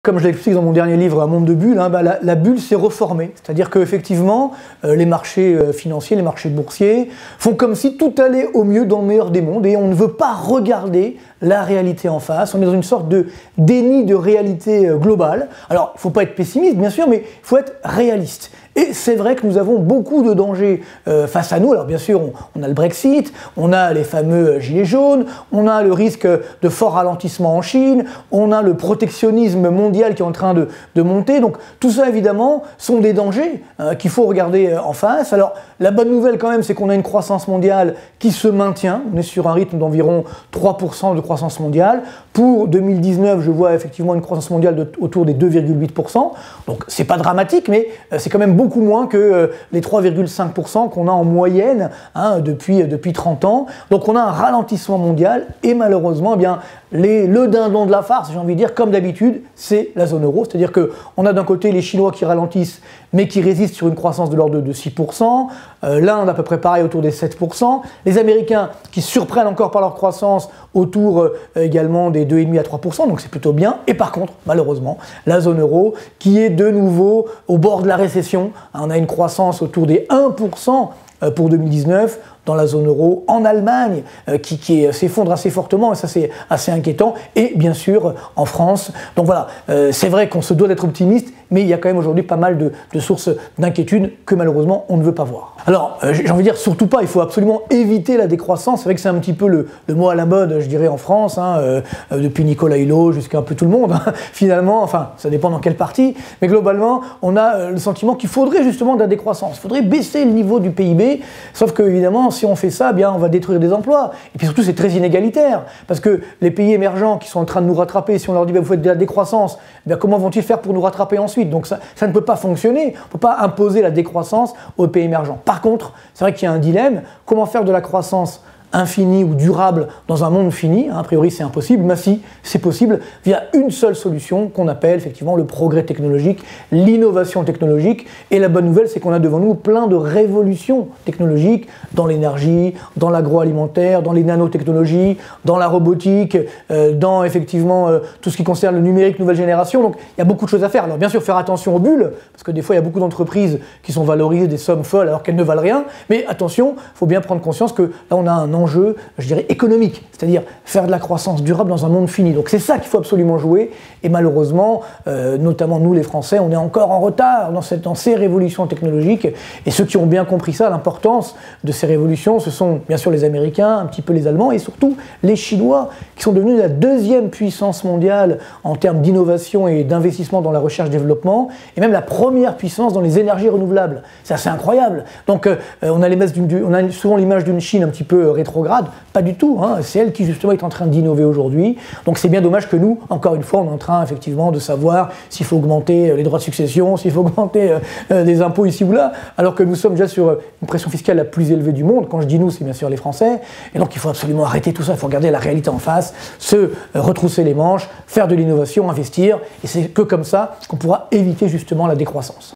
Comme je l'explique dans mon dernier livre, Un monde de bulles, hein, la bulle s'est reformée. C'est-à-dire qu'effectivement, les marchés financiers, les marchés boursiers font comme si tout allait au mieux dans le meilleur des mondes et on ne veut pas regarder la réalité en face. On est dans une sorte de déni de réalité globale. Alors, il ne faut pas être pessimiste, bien sûr, mais il faut être réaliste. Et c'est vrai que nous avons beaucoup de dangers face à nous. Alors bien sûr, on a le Brexit, on a les fameux gilets jaunes, on a le risque de fort ralentissement en Chine, on a le protectionnisme mondial qui est en train de monter. Donc tout ça, évidemment, sont des dangers qu'il faut regarder en face. Alors la bonne nouvelle quand même, c'est qu'on a une croissance mondiale qui se maintient. On est sur un rythme d'environ 3% de croissance mondiale. Pour 2019, je vois effectivement une croissance mondiale autour des 2,8%. Donc c'est pas dramatique, mais c'est quand même beaucoup moins que les 3,5% qu'on a en moyenne depuis 30 ans. Donc on a un ralentissement mondial et malheureusement, eh bien, le dindon de la farce, j'ai envie de dire, comme d'habitude, c'est la zone euro. C'est-à-dire qu'on a d'un côté les Chinois qui ralentissent, mais qui résistent sur une croissance de l'ordre de 6%. L'Inde à peu près pareil, autour des 7%. Les Américains qui surprennent encore par leur croissance autour également des 2,5 à 3%, donc c'est plutôt bien. Et par contre, malheureusement, la zone euro qui est de nouveau au bord de la récession. On a une croissance autour des 1% pour 2019 dans la zone euro, en Allemagne, qui s'effondre assez fortement, et ça c'est assez inquiétant, et bien sûr en France. Donc voilà, c'est vrai qu'on se doit d'être optimiste, mais il y a quand même aujourd'hui pas mal de sources d'inquiétude que malheureusement on ne veut pas voir. Alors j'ai envie de dire, surtout pas, il faut absolument éviter la décroissance. C'est vrai que c'est un petit peu le mot à la mode, je dirais, en France, depuis Nicolas Hulot jusqu'à un peu tout le monde, finalement, enfin ça dépend dans quelle partie, mais globalement on a le sentiment qu'il faudrait justement de la décroissance, il faudrait baisser le niveau du PIB, sauf que évidemment si on fait ça, eh bien, on va détruire des emplois. Et puis surtout, c'est très inégalitaire. Parce que les pays émergents qui sont en train de nous rattraper, si on leur dit, vous faites de la décroissance, eh bien, comment vont-ils faire pour nous rattraper ensuite? Donc ça ne peut pas fonctionner. On ne peut pas imposer la décroissance aux pays émergents. Par contre, c'est vrai qu'il y a un dilemme. Comment faire de la croissance infini ou durable dans un monde fini, a priori c'est impossible, mais si c'est possible via une seule solution qu'on appelle effectivement le progrès technologique, l'innovation technologique. Et la bonne nouvelle, c'est qu'on a devant nous plein de révolutions technologiques dans l'énergie, dans l'agroalimentaire, dans les nanotechnologies, dans la robotique, dans effectivement tout ce qui concerne le numérique nouvelle génération. Donc il y a beaucoup de choses à faire. Alors bien sûr, faire attention aux bulles, parce que des fois il y a beaucoup d'entreprises qui sont valorisées des sommes folles alors qu'elles ne valent rien, mais attention, il faut bien prendre conscience que là on a un enjeu, je dirais, économique, c'est-à-dire faire de la croissance durable dans un monde fini. Donc c'est ça qu'il faut absolument jouer, et malheureusement, notamment nous les Français, on est encore en retard dans ces révolutions technologiques, et ceux qui ont bien compris ça, l'importance de ces révolutions, ce sont bien sûr les Américains, un petit peu les Allemands, et surtout les Chinois, qui sont devenus la deuxième puissance mondiale en termes d'innovation et d'investissement dans la recherche-développement, et même la première puissance dans les énergies renouvelables. C'est assez incroyable. Donc on a souvent l'image d'une Chine un petit peu rétrograde, pas du tout, c'est elle qui justement est en train d'innover aujourd'hui. Donc c'est bien dommage que nous, encore une fois, on est en train effectivement de savoir s'il faut augmenter les droits de succession, s'il faut augmenter des impôts ici ou là, alors que nous sommes déjà sur une pression fiscale la plus élevée du monde. Quand je dis nous, c'est bien sûr les Français. Et donc il faut absolument arrêter tout ça, il faut regarder la réalité en face, se retrousser les manches, faire de l'innovation, investir, et c'est que comme ça qu'on pourra éviter justement la décroissance.